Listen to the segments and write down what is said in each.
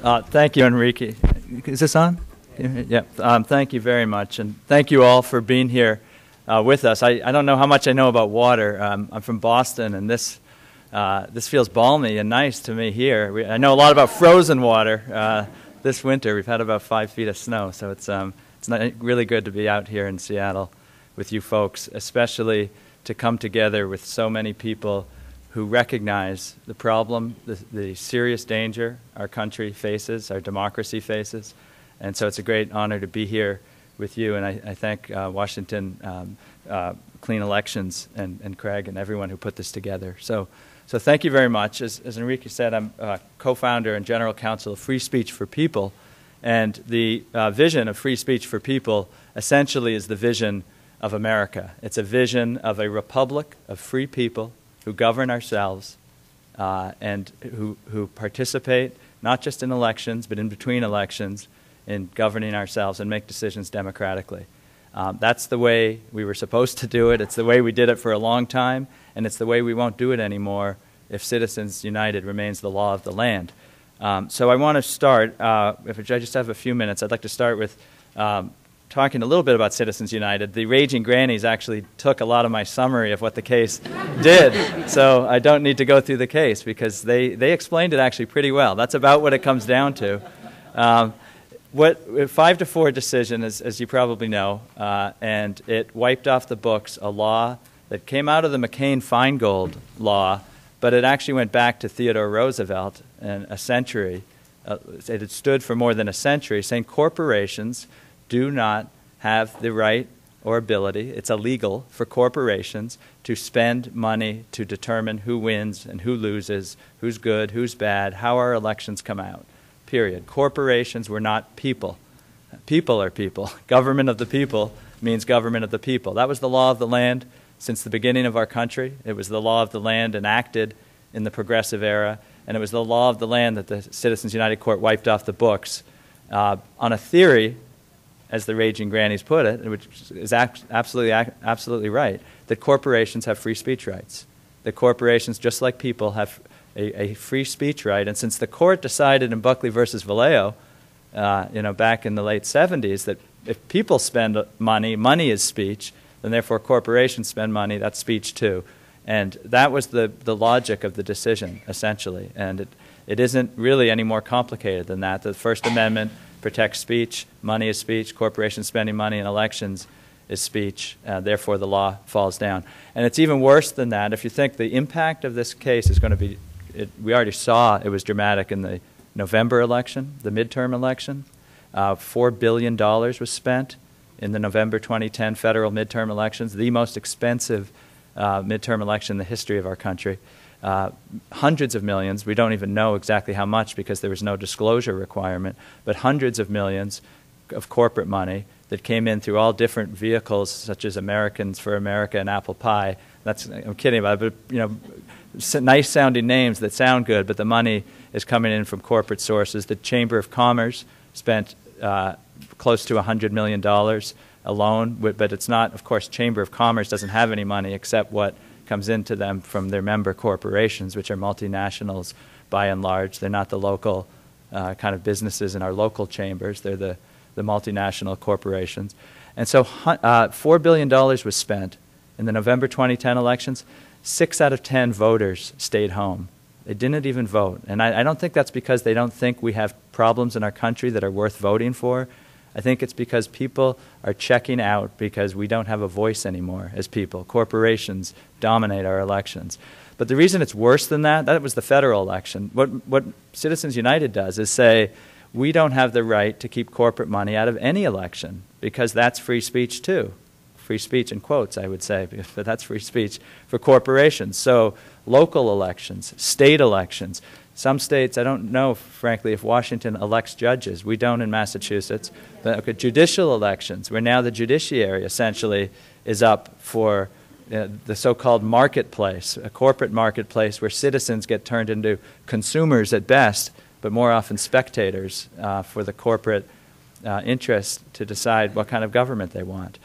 Thank you, Enrique. Is this on? Yeah. Thank you very much, and thank you all for being here with us. I don't know how much I know about water. I'm from Boston, and this feels balmy and nice to me here. I know a lot about frozen water. This winter, we've had about 5 feet of snow, so it's really good to be out here in Seattle with you folks, especially to come together with so many people who recognize the problem, the serious danger our country faces, our democracy faces. And so it's a great honor to be here with you, and I thank Washington Clean Elections and Craig and everyone who put this together. So thank you very much. As Enrique said, I'm co-founder and general counsel of Free Speech for People, and the vision of Free Speech for People essentially is the vision of America. It's a vision of a republic of free people who govern ourselves and who participate not just in elections, but in between elections, in governing ourselves and make decisions democratically. That's the way we were supposed to do it. It's the way we did it for a long time, and it's the way we won't do it anymore if Citizens United remains the law of the land. So I want to start, if I just have a few minutes, I'd like to start with talking a little bit about Citizens United. The Raging Grannies actually took a lot of my summary of what the case did, so I don't need to go through the case because they explained it actually pretty well. That's about what it comes down to. What 5-4 decision, as you probably know, and it wiped off the books a law that came out of the McCain-Feingold law, but it actually went back to Theodore Roosevelt in a century. It had stood for more than a century, saying corporations do not have the right or ability, it's illegal for corporations to spend money to determine who wins and who loses, who's good, who's bad, how our elections come out, period. Corporations were not people. People are people. Government of the people means government of the people. That was the law of the land since the beginning of our country. It was the law of the land enacted in the progressive era, and it was the law of the land that the Citizens United Court wiped off the books on a theory, as the Raging Grannies put it, which is absolutely right, that corporations have free speech rights. That corporations, just like people, have a free speech right. And since the court decided in Buckley versus Vallejo, back in the late 70s, that if people spend money, money is speech, then therefore corporations spend money, that's speech too. And that was the logic of the decision, essentially. And it isn't really any more complicated than that. The First Amendment protects speech, money is speech, corporations spending money in elections is speech, therefore the law falls down. And it's even worse than that. If you think the impact of this case is going to be, we already saw it was dramatic in the November election, the midterm election. $4 billion was spent in the November 2010 federal midterm elections, the most expensive midterm election in the history of our country. Hundreds of millions, we don't even know exactly how much because there was no disclosure requirement, but hundreds of millions of corporate money that came in through all different vehicles such as Americans for America and Apple Pie. I'm kidding about it, but nice sounding names that sound good, but the money is coming in from corporate sources. The Chamber of Commerce spent close to $100 million alone, but it's not, of course, Chamber of Commerce doesn't have any money except what comes into them from their member corporations, which are multinationals by and large. They're not the local kind of businesses in our local chambers. They're the multinational corporations. And so $4 billion was spent in the November 2010 elections. 6 out of 10 voters stayed home. They didn't even vote. And I don't think that's because they don't think we have problems in our country that are worth voting for. I think it's because people are checking out because we don't have a voice anymore as people. Corporations dominate our elections. But the reason it's worse than that was the federal election. What Citizens United does is say, we don't have the right to keep corporate money out of any election because that's free speech too. Free speech in quotes, I would say, but that's free speech for corporations. So local elections, state elections. Some states, I don't know, frankly, if Washington elects judges. We don't in Massachusetts. But okay, judicial elections, where now the judiciary essentially is up for the so-called marketplace, a corporate marketplace where citizens get turned into consumers at best, but more often spectators for the corporate interest to decide what kind of government they want.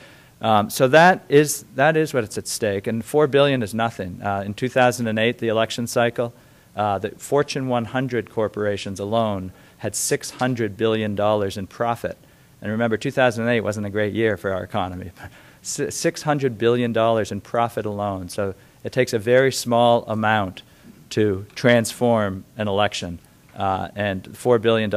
So that is what's at stake, and $4 billion is nothing. In 2008, the election cycle, the Fortune 100 corporations alone had $600 billion in profit. And remember, 2008 wasn't a great year for our economy. $600 billion in profit alone. So it takes a very small amount to transform an election. And $4 billion,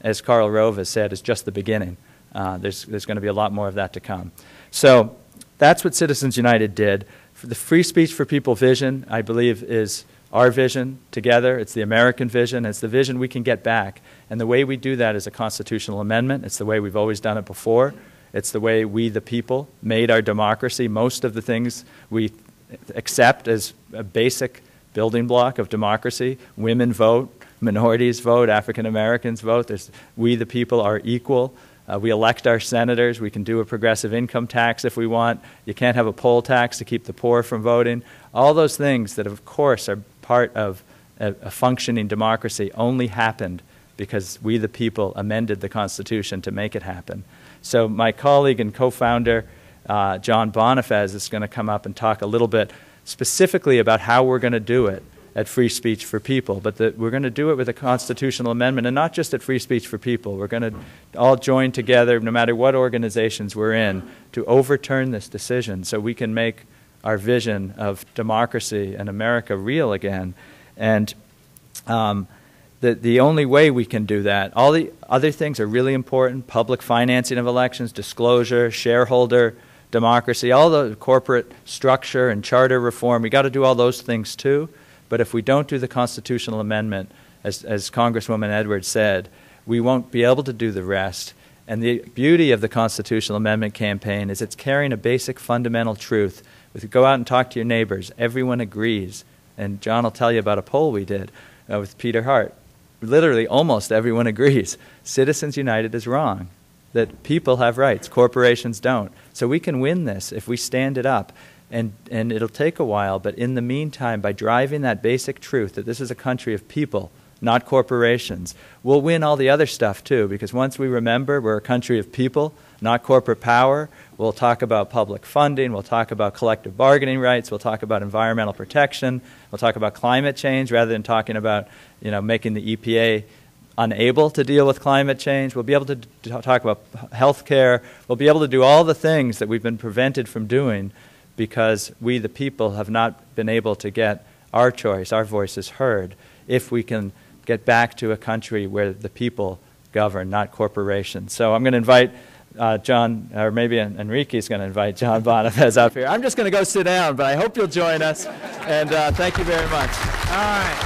as Karl Rove has said, is just the beginning. There's going to be a lot more of that to come. So that's what Citizens United did. The Free Speech for People vision, I believe, is our vision together. It's the American vision. It's the vision we can get back. And the way we do that is a constitutional amendment. It's the way we've always done it before. It's the way we, the people, made our democracy. Most of the things we accept as a basic building block of democracy. Women vote, minorities vote, African Americans vote. We, the people, are equal. We elect our senators. We can do a progressive income tax if we want. You can't have a poll tax to keep the poor from voting. All those things that, of course, are part of a functioning democracy only happened because we, the people, amended the Constitution to make it happen. So my colleague and co-founder, John Bonifaz, is going to come up and talk a little bit specifically about how we're going to do it at Free Speech for People, but we're going to do it with a constitutional amendment, and not just at Free Speech for People. We're going to all join together, no matter what organizations we're in, to overturn this decision so we can make our vision of democracy and America real again. And the only way we can do that, all the other things are really important: public financing of elections, disclosure, shareholder democracy, all the corporate structure and charter reform. We got to do all those things too. But if we don't do the constitutional amendment, as Congresswoman Edwards said, we won't be able to do the rest. And the beauty of the constitutional amendment campaign is it's carrying a basic fundamental truth. If you go out and talk to your neighbors, everyone agrees. And John will tell you about a poll we did with Peter Hart. Literally, almost everyone agrees. Citizens United is wrong, that people have rights, corporations don't. So we can win this if we stand it up. And it'll take a while, but in the meantime, by driving that basic truth that this is a country of people, not corporations, we'll win all the other stuff too, because once we remember we're a country of people, not corporate power, we'll talk about public funding, we'll talk about collective bargaining rights, we'll talk about environmental protection, we'll talk about climate change rather than talking about, making the EPA unable to deal with climate change. We'll be able to talk about health care. We'll be able to do all the things that we've been prevented from doing because we, the people, have not been able to get our choice, our voices heard, if we can get back to a country where the people govern, not corporations. So I'm going to invite John, or maybe Enrique's going to invite John Bonifaz up here. I'm just going to go sit down, but I hope you'll join us, and thank you very much. All right.